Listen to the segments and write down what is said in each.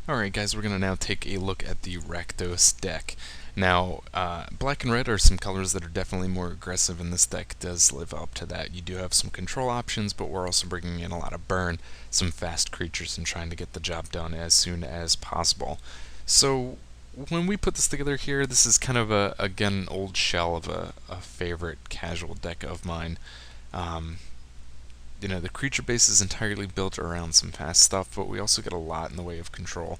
Alright guys, we're going to now take a look at the Rakdos deck. Now, black and red are some colors that are definitely more aggressive, and this deck does live up to that. You do have some control options, but we're also bringing in a lot of burn, some fast creatures, and trying to get the job done as soon as possible. So, when we put this together here, this is kind of, again, an old shell of a favorite casual deck of mine. The creature base is entirely built around some fast stuff, but we also get a lot in the way of control.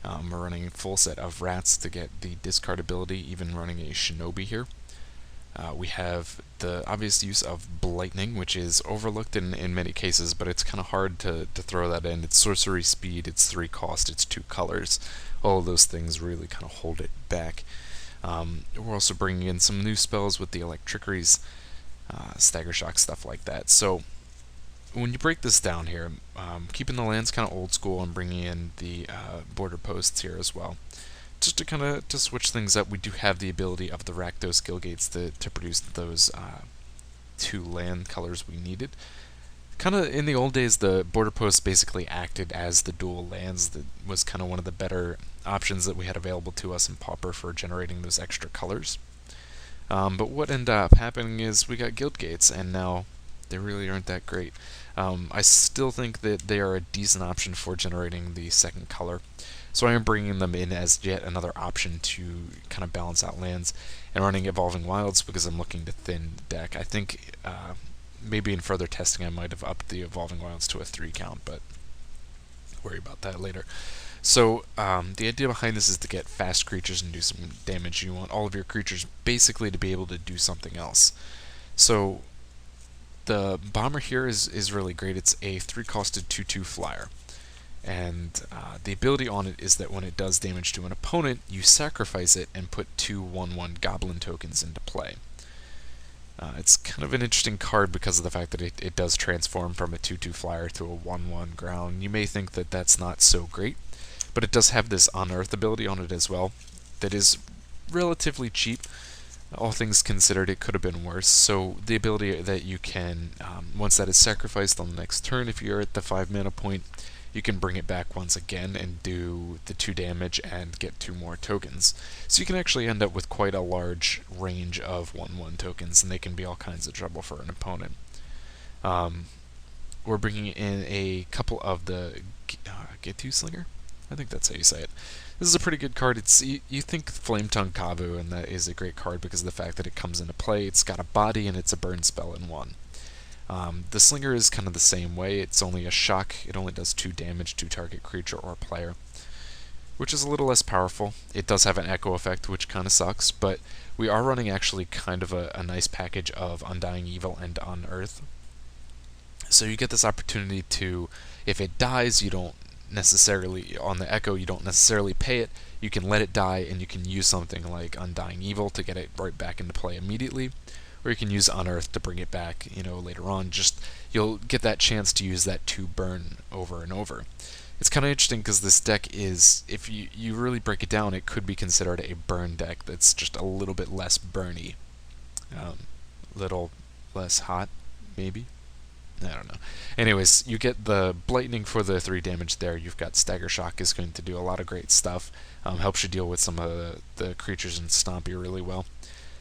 We're running a full set of rats to get the discard ability, even running a shinobi here. We have the obvious use of Blightning, which is overlooked in many cases, but it's kind of hard to throw that in. It's sorcery speed, it's 3 cost, it's 2 colors. All of those things really kind of hold it back. We're also bringing in some new spells with the Electrickeries, Stagger Shock, stuff like that. So when you break this down here, keeping the lands kind of old school and bringing in the border posts here as well. Just to kind of switch things up, we do have the ability of the Rakdos skill gates to produce those 2 land colors we needed. Kind of in the old days, the border posts basically acted as the dual lands. That was kind of one of the better options that we had available to us in Pauper for generating those extra colors. But what ended up happening is we got guild gates, and now they really aren't that great. I still think that they are a decent option for generating the second color, so I am bringing them in as yet another option to kind of balance out lands, and running Evolving Wilds because I'm looking to thin the deck. I think maybe in further testing I might have upped the Evolving Wilds to a 3 count, but worry about that later. So the idea behind this is to get fast creatures and do some damage. You want all of your creatures basically to be able to do something else. So the bomber here is really great. It's a 3-costed 2/2 flyer, and the ability on it is that when it does damage to an opponent, you sacrifice it and put 2 1/1 goblin tokens into play. It's kind of an interesting card because of the fact that it does transform from a 2/2 flyer to a 1/1 ground. You may think that that's not so great, but it does have this unearth ability on it as well that is relatively cheap. All things considered, it could have been worse. So the ability that you can, once that is sacrificed on the next turn, if you're at the 5 mana point, you can bring it back once again and do the 2 damage and get 2 more tokens. So you can actually end up with quite a large range of 1/1 tokens, and they can be all kinds of trouble for an opponent. We're bringing in a couple of the Gitu Slinger? I think that's how you say it. This is a pretty good card. You think Flame Tongue Kavu, and that is a great card because of the fact that it comes into play. It's got a body and it's a burn spell in one. The Slinger is kind of the same way. It's only a shock. It only does 2 damage to target creature or player, which is a little less powerful. It does have an echo effect, which kind of sucks, but we are running actually kind of a nice package of Undying Evil and Unearth. So you get this opportunity to, if it dies, you don't necessarily, on the echo, you don't necessarily pay it. You can let it die, and you can use something like Undying Evil to get it right back into play immediately, or you can use Unearth to bring it back, later on. Just, you'll get that chance to use that 2 burn over and over. It's kind of interesting because this deck is, if you really break it down, it could be considered a burn deck that's just a little bit less burny. Little less hot, maybe? I don't know. Anyways, you get the Blightning for the 3 damage there. You've got Stagger Shock is going to do a lot of great stuff. Helps you deal with some of the creatures in Stompy really well.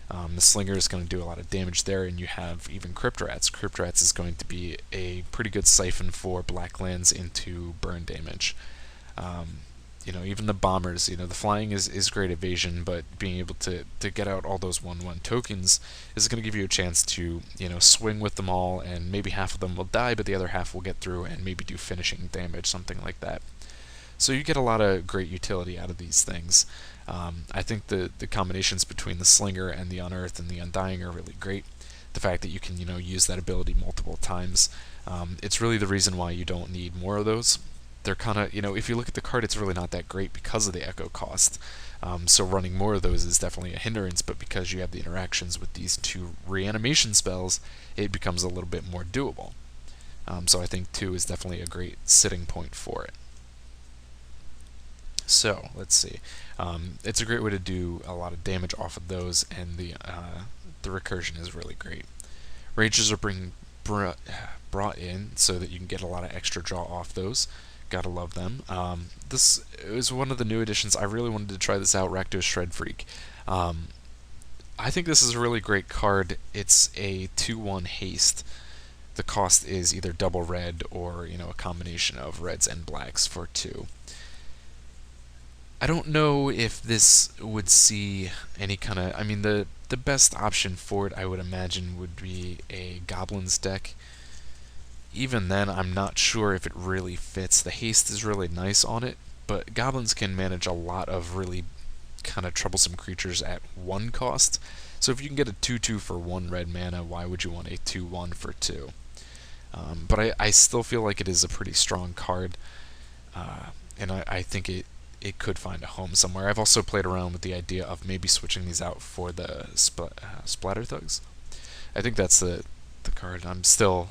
The Slinger is going to do a lot of damage there, and you have even Crypt Rats. Crypt Rats is going to be a pretty good siphon for black lands into burn damage. Even the bombers, the flying is great evasion, but being able to get out all those 1/1 tokens is going to give you a chance to, swing with them all, and maybe half of them will die, but the other half will get through and maybe do finishing damage, something like that. So you get a lot of great utility out of these things. I think the combinations between the Slinger and the Unearth and the Undying are really great. The fact that you can, use that ability multiple times, it's really the reason why you don't need more of those. They're kind of, if you look at the card, it's really not that great because of the echo cost. So running more of those is definitely a hindrance, but because you have the interactions with these 2 reanimation spells, it becomes a little bit more doable. So I think 2 is definitely a great sitting point for it. So, let's see. It's a great way to do a lot of damage off of those, and the recursion is really great. Rages are brought in so that you can get a lot of extra draw off those. Gotta love them. This is one of the new additions. I really wanted to try this out, Rakdos Shred Freak. Um, I think this is a really great card. It's a 2/1 haste. The cost is either double red or, a combination of reds and blacks for 2. I don't know if this would see any kind of... I mean, the best option for it, I would imagine, would be a Goblins deck. Even then, I'm not sure if it really fits. The haste is really nice on it, but Goblins can manage a lot of really kind of troublesome creatures at 1 cost. So if you can get a 2/2 for 1 red mana, why would you want a 2/1 for 2? But I still feel like it is a pretty strong card, and I think it could find a home somewhere. I've also played around with the idea of maybe switching these out for the Splatter Thugs. I think that's the card. I'm still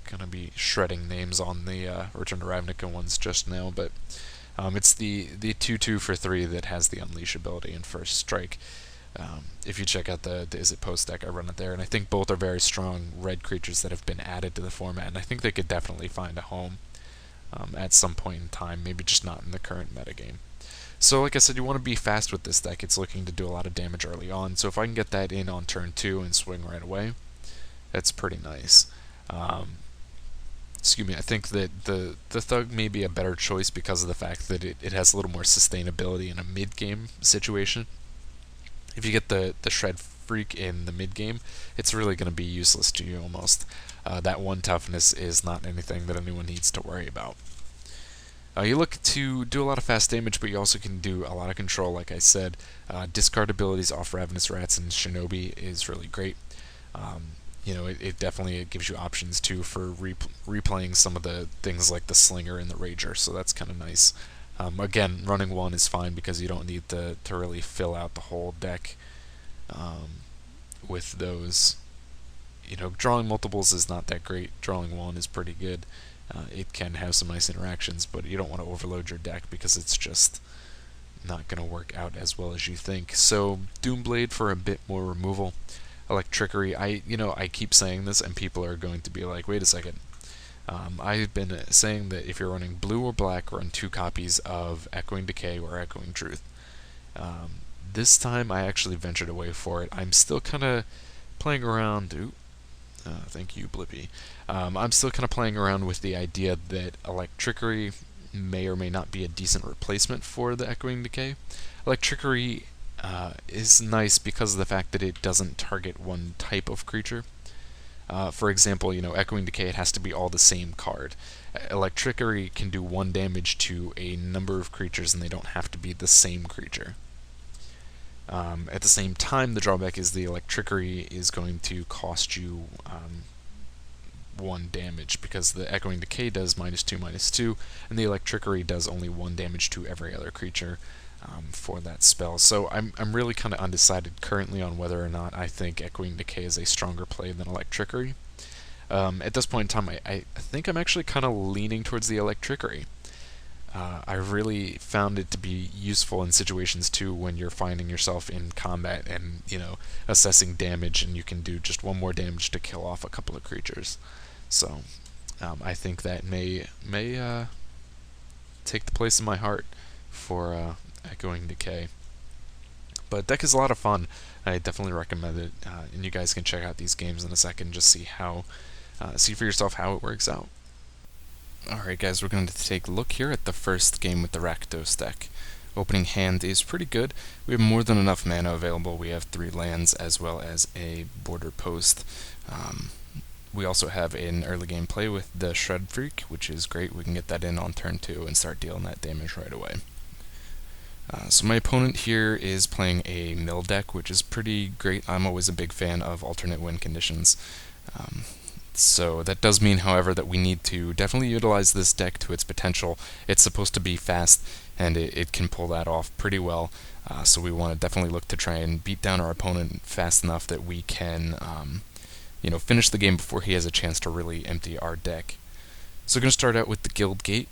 going to be shredding names on the Return to Ravnica ones just now, but it's the 2/2 for 3 that has the Unleash ability and First Strike. If you check out the Is It Post deck, I run it there, and I think both are very strong red creatures that have been added to the format, and I think they could definitely find a home at some point in time, maybe just not in the current metagame. So like I said, you want to be fast with this deck. It's looking to do a lot of damage early on, so if I can get that in on turn 2 and swing right away, that's pretty nice. Excuse me, I think that the Thug may be a better choice because of the fact that it has a little more sustainability in a mid-game situation. If you get the Shred Freak in the mid-game, it's really going to be useless to you almost. That 1 toughness is not anything that anyone needs to worry about. You look to do a lot of fast damage, but you also can do a lot of control, like I said. Discard abilities off Ravenous Rats and Shinobi is really great. It definitely gives you options too for replaying some of the things like the Slinger and the Rager, so that's kind of nice. Again, running 1 is fine because you don't need to really fill out the whole deck with those. Drawing multiples is not that great. Drawing 1 is pretty good. It can have some nice interactions, but you don't want to overload your deck because it's just not going to work out as well as you think. So Doomblade for a bit more removal. Electrickery, I keep saying this and people are going to be like, wait a second. I've been saying that if you're running blue or black, run 2 copies of Echoing Decay or Echoing Truth. This time I actually ventured away for it. I'm still kind of playing around... thank you, Blippi. I'm still kind of playing around with the idea that Electrickery may or may not be a decent replacement for the Echoing Decay. Electrickery is nice because of the fact that it doesn't target one type of creature. For example, Echoing Decay, it has to be all the same card. Electrickery can do 1 damage to a number of creatures, and they don't have to be the same creature. At the same time, the drawback is the Electrickery is going to cost you 1 damage, because the Echoing Decay does -2/-2, and the Electrickery does only 1 damage to every other creature for that spell. So I'm really kind of undecided currently on whether or not I think Echoing Decay is a stronger play than Electrickery. At this point in time, I think I'm actually kind of leaning towards the Electrickery. I really found it to be useful in situations too when you're finding yourself in combat and assessing damage, and you can do just 1 more damage to kill off a couple of creatures. So I think that may take the place in my heart for Echoing Decay. But deck is a lot of fun. I definitely recommend it, and you guys can check out these games in a second, just see for yourself how it works out. Alright guys, we're going to take a look here at the first game with the Rakdos deck. Opening hand is pretty good. We have more than enough mana available. We have 3 lands as well as a border post. We also have an early game play with the Shred Freak, which is great. We can get that in on turn 2 and start dealing that damage right away. So my opponent here is playing a mill deck, which is pretty great. I'm always a big fan of alternate win conditions. So that does mean, however, that we need to definitely utilize this deck to its potential. It's supposed to be fast, and it can pull that off pretty well. So we want to definitely look to try and beat down our opponent fast enough that we can, finish the game before he has a chance to really empty our deck. So we're going to start out with the Guild Gate.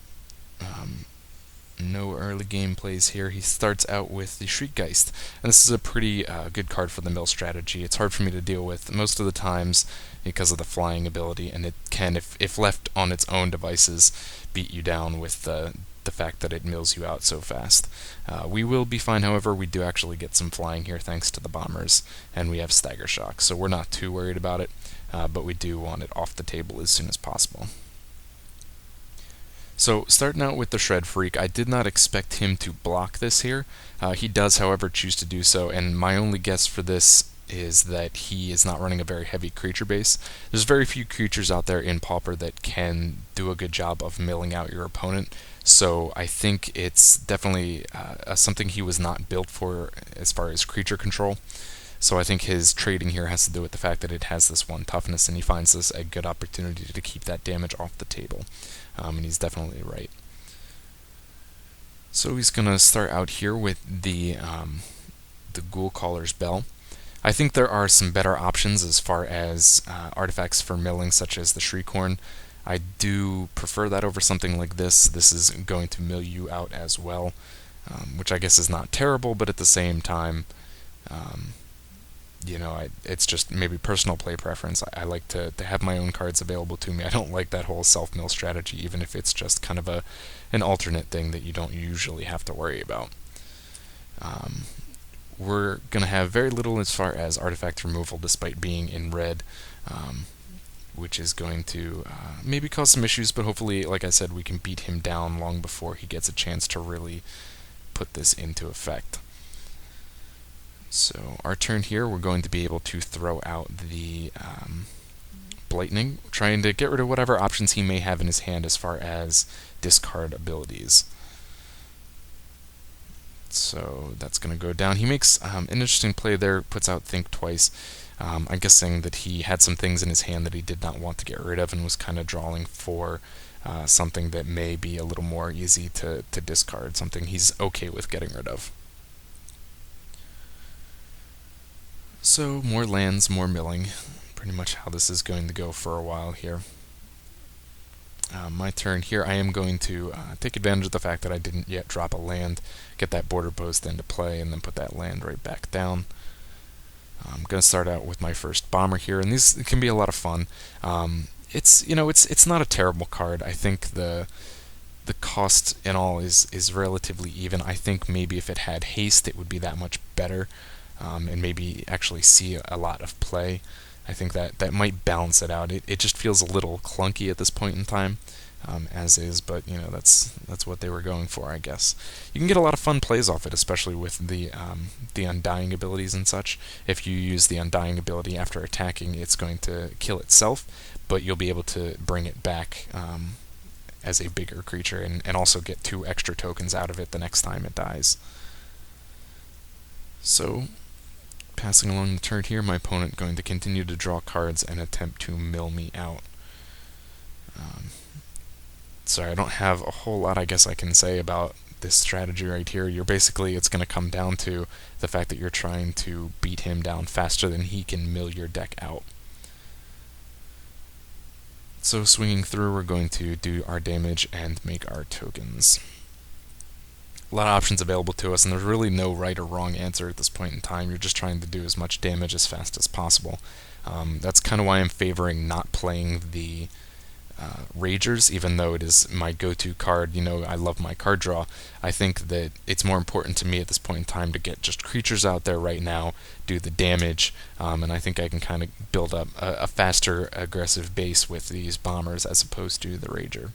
no early game plays here. He starts out with the Shriekgeist, and this is a pretty good card for the mill strategy. It's hard for me to deal with most of the times because of the flying ability, and it can, if left on its own devices, beat you down with the fact that it mills you out so fast. We will be fine, however. We do actually get some flying here thanks to the bombers, and we have Stagger Shock, so we're not too worried about it, but we do want it off the table as soon as possible. So, starting out with the Shred Freak, I did not expect him to block this here. He does, however, choose to do so, and my only guess for this is that he is not running a very heavy creature base. There's very few creatures out there in Pauper that can do a good job of milling out your opponent, so I think it's definitely something he was not built for as far as creature control. So I think his trading here has to do with the fact that it has this 1 toughness, and he finds this a good opportunity to keep that damage off the table. And he's definitely right. So he's going to start out here with the Ghoul Caller's Bell. I think there are some better options as far as artifacts for milling, such as the Shriekhorn. I do prefer that over something like this. This is going to mill you out as well, which I guess is not terrible, but at the same time, it's just maybe personal play preference. I like to have my own cards available to me. I don't like that whole self-mill strategy, even if it's just kind of an alternate thing that you don't usually have to worry about. We're going to have very little as far as artifact removal, despite being in red, which is going to maybe cause some issues, but hopefully, like I said, we can beat him down long before he gets a chance to really put this into effect. So our turn here, we're going to be able to throw out the Blightning, trying to get rid of whatever options he may have in his hand as far as discard abilities. So that's going to go down. He makes an interesting play there, puts out Think Twice. I'm guessing that he had some things in his hand that he did not want to get rid of and was kind of drawing for something that may be a little more easy to discard, something he's okay with getting rid of. So, more lands, more milling. Pretty much how this is going to go for a while here. My turn here, I am going to take advantage of the fact that I didn't yet drop a land, get that border post into play, and then put that land right back down. I'm going to start out with my first bomber here, and these can be a lot of fun. It's not a terrible card. I think the cost in all is relatively even. I think maybe if it had haste, it would be that much better. And maybe actually see a lot of play. I think that might balance it out. It just feels a little clunky at this point in time, as is, but that's what they were going for, I guess. You can get a lot of fun plays off it, especially with the Undying abilities and such. If you use the Undying ability after attacking, it's going to kill itself, but you'll be able to bring it back as a bigger creature, and also get 2 extra tokens out of it the next time it dies. So, passing along the turn here, my opponent going to continue to draw cards and attempt to mill me out. Sorry, I don't have a whole lot I guess I can say about this strategy right here. It's going to come down to the fact that you're trying to beat him down faster than he can mill your deck out. So swinging through, we're going to do our damage and make our tokens. A lot of options available to us, and there's really no right or wrong answer at this point in time. You're just trying to do as much damage as fast as possible. That's kind of why I'm favoring not playing the Ragers, even though it is my go-to card. I love my card draw. I think that it's more important to me at this point in time to get just creatures out there right now, do the damage, and I think I can kind of build up a faster, aggressive base with these bombers as opposed to the Rager.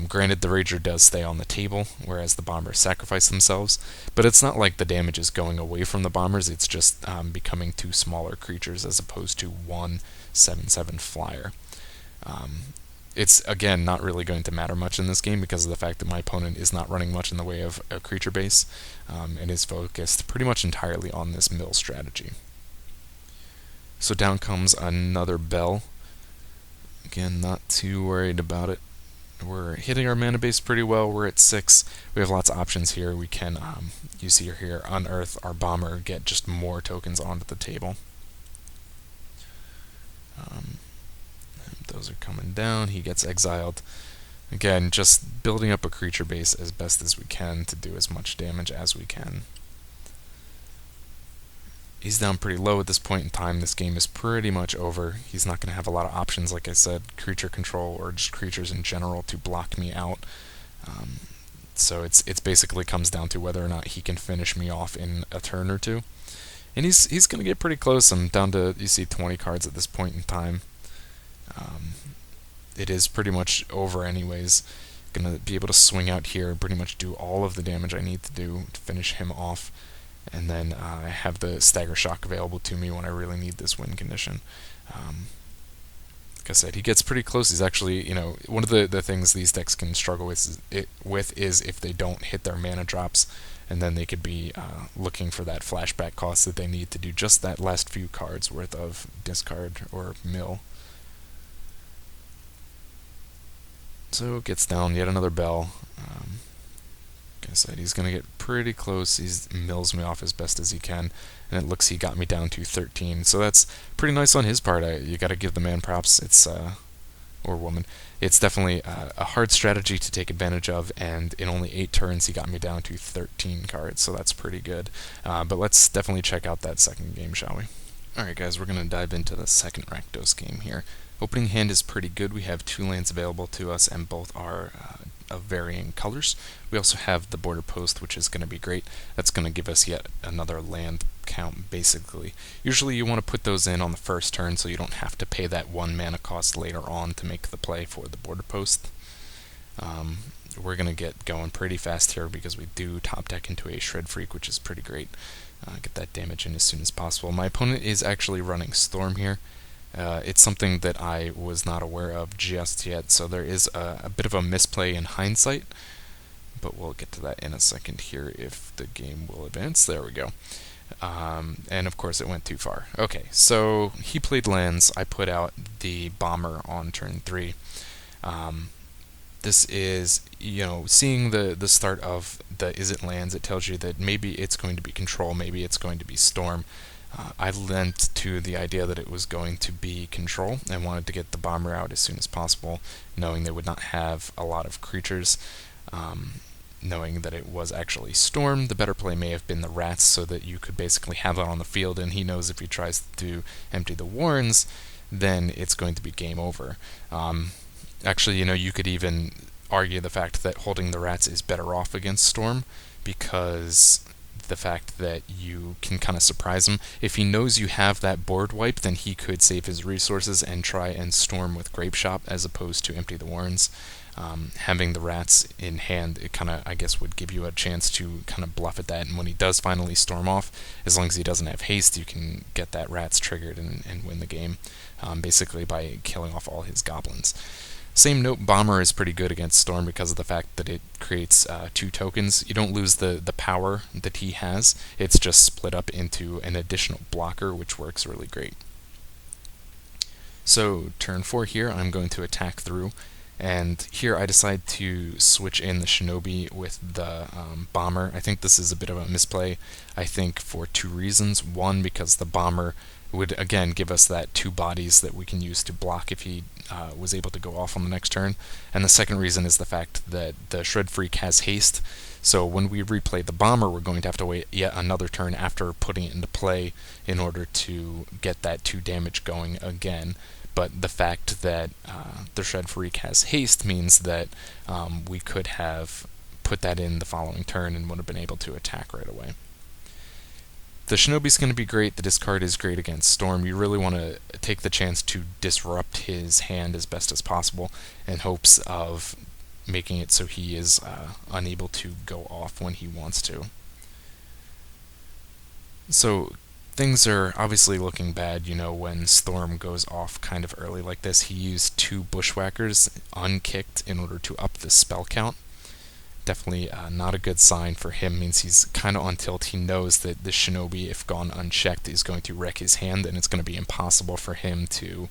Granted, the Rager does stay on the table, whereas the bombers sacrifice themselves, but it's not like the damage is going away from the bombers, it's just becoming 2 smaller creatures as opposed to 1 7/7 flyer. It's, again, not really going to matter much in this game because of the fact that my opponent is not running much in the way of a creature base, and is focused pretty much entirely on this mill strategy. So down comes another Bell. Again, not too worried about it. We're hitting our mana base pretty well. We're at 6. We have lots of options here. We can, you see here, unearth our bomber, get just more tokens onto the table. Those are coming down. He gets exiled. Again, just building up a creature base as best as we can to do as much damage as we can. He's down pretty low at this point in time. This game is pretty much over. He's not going to have a lot of options, like I said, creature control or just creatures in general to block me out. So it's basically comes down to whether or not he can finish me off in a turn or two. And he's going to get pretty close. I'm down to, you see, 20 cards at this point in time. It is pretty much over anyways. Going to be able to swing out here, pretty much do all of the damage I need to do to finish him off. And then I have the Stagger Shock available to me when I really need this win condition. Like I said, he gets pretty close. He's actually, one of the things these decks can struggle with is if they don't hit their mana drops, and then they could be looking for that flashback cost that they need to do just that last few cards worth of discard or mill. So gets down yet another bell. Like I said, he's going to get pretty close. He mills me off as best as he can, and it looks he got me down to 13. So that's pretty nice on his part. You got to give the man props. It's or woman. It's definitely a hard strategy to take advantage of, and in only 8 turns he got me down to 13 cards, so that's pretty good. But let's definitely check out that second game, shall we? Alright guys, we're going to dive into the second Rakdos game here. Opening hand is pretty good. We have 2 lands available to us, and both are of varying colors. We also have the border post, which is going to be great. That's going to give us yet another land count, basically. Usually you want to put those in on the first turn so you don't have to pay that 1 mana cost later on to make the play for the border post. We're going to get going pretty fast here because we do top deck into a Shred Freak, which is pretty great. Get that damage in as soon as possible. My opponent is actually running Storm here. It's something that I was not aware of just yet, so there is a bit of a misplay in hindsight, but we'll get to that in a second here if the game will advance. There we go. And of course it went too far. Okay, so he played lands. I put out the Bomber on turn 3. This is, seeing the start of the Is It Lands, it tells you that maybe it's going to be Control, maybe it's going to be Storm. I lent to the idea that it was going to be Control and wanted to get the Bomber out as soon as possible, knowing they would not have a lot of creatures. Knowing that it was actually Storm, the better play may have been the Rats, so that you could basically have it on the field, and he knows if he tries to empty the Warrens, then it's going to be game over. Actually, you could even argue the fact that holding the Rats is better off against Storm, because the fact that you can kind of surprise him. If he knows you have that board wipe, then he could save his resources and try and Storm with Grape Shop as opposed to empty the Warrens. Having the Rats in hand, it kind of, I guess, would give you a chance to kind of bluff at that, and when he does finally storm off, as long as he doesn't have haste, you can get that Rats triggered and win the game, basically by killing off all his goblins. Same note, Bomber is pretty good against Storm because of the fact that it creates 2 tokens. You don't lose the power that he has, it's just split up into an additional blocker, which works really great. So turn 4 here, I'm going to attack through. And here I decide to switch in the Shinobi with the Bomber. I think this is a bit of a misplay, I think, for 2 reasons. One, because the Bomber would, again, give us that 2 bodies that we can use to block if he was able to go off on the next turn. And the second reason is the fact that the Shred Freak has haste. So when we replay the Bomber, we're going to have to wait yet another turn after putting it into play in order to get that 2 damage going again. But the fact that the Shred Freak has haste means that we could have put that in the following turn and would have been able to attack right away. The Shinobi's going to be great. The discard is great against Storm. You really want to take the chance to disrupt his hand as best as possible in hopes of making it so he is unable to go off when he wants to. So things are obviously looking bad, when Storm goes off kind of early like this. He used 2 Bushwhackers unkicked in order to up the spell count. Definitely not a good sign for him. Means he's kind of on tilt. He knows that the Shinobi, if gone unchecked, is going to wreck his hand, and it's going to be impossible for him to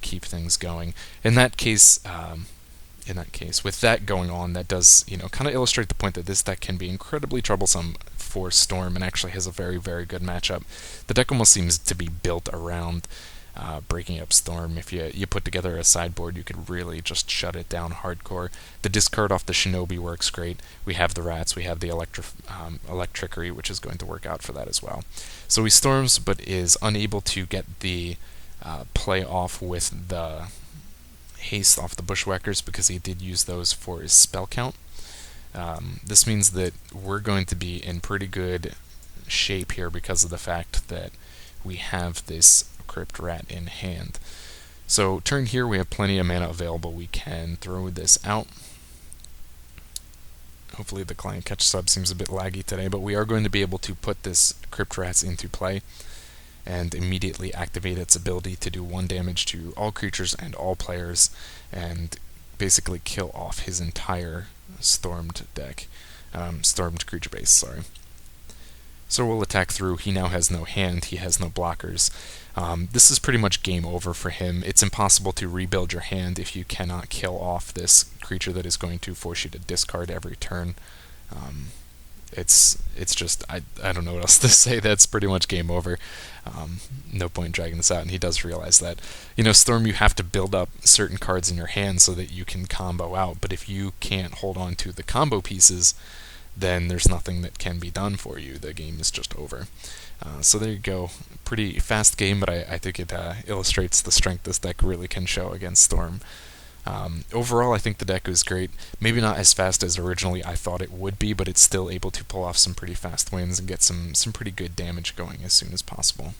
keep things going. In that case, with that going on, that does, kind of illustrate the point that this deck can be incredibly troublesome for Storm and actually has a very, very good matchup. The deck almost seems to be built around breaking up Storm. If you put together a sideboard, you could really just shut it down hardcore. The discard off the Shinobi works great. We have the Rats, we have the Electrickery, which is going to work out for that as well. So he storms, but is unable to get the play off with the haste off the Bushwhackers because he did use those for his spell count. This means that we're going to be in pretty good shape here because of the fact that we have this Crypt Rat in hand. So turn here we have plenty of mana available. We can throw this out. Hopefully the client catch sub seems a bit laggy today, but we are going to be able to put this Crypt Rats into play and immediately activate its ability to do 1 damage to all creatures and all players, and basically kill off his entire stormed deck. Stormed creature base, sorry. So we'll attack through. He now has no hand, he has no blockers. This is pretty much game over for him. It's impossible to rebuild your hand if you cannot kill off this creature that is going to force you to discard every turn. It's just, I don't know what else to say. That's pretty much game over. No point dragging this out, and he does realize that. Storm, you have to build up certain cards in your hand so that you can combo out, but if you can't hold on to the combo pieces, then there's nothing that can be done for you. The game is just over. So there you go. Pretty fast game, but I think it illustrates the strength this deck really can show against Storm. Overall, I think the deck was great. Maybe not as fast as originally I thought it would be, but it's still able to pull off some pretty fast wins and get some pretty good damage going as soon as possible.